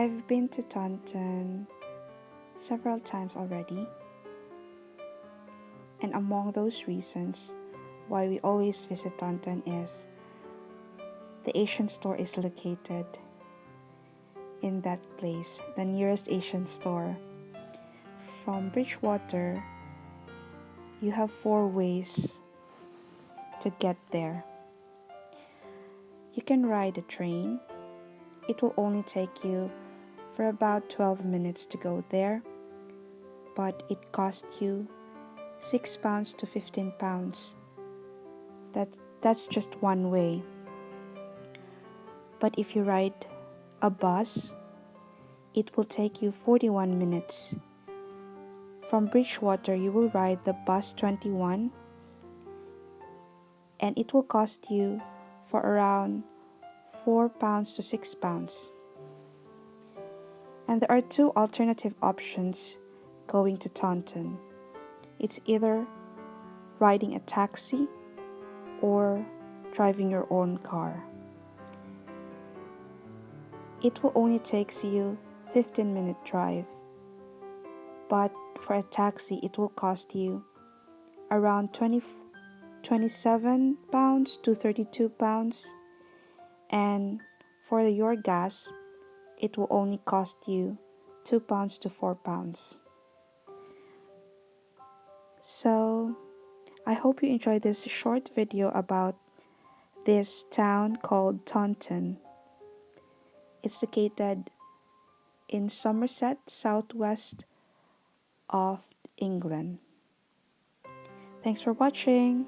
I've been to Taunton several times already, and among those reasons why we always visit Taunton is the Asian store is located in that place, the nearest Asian store. From Bridgwater, you have 4 ways to get there. You can ride a train. It will only take you for about 12 minutes to go there, but it costs you £6 to £15. That's just one way. But if you ride a bus, it will take you 41 minutes. From Bridgwater, you will ride the bus 21, and it will cost you for around £4 to £6. And there are 2 alternative options going to Taunton. It's either riding a taxi or driving your own car. It will only take you 15-minute drive, but for a taxi it will cost you around £27 to £32, and for your gas it will only cost you £2 to £4. So I hope you enjoyed this short video about this town called Taunton. It's located in Somerset, southwest of England. Thanks for watching.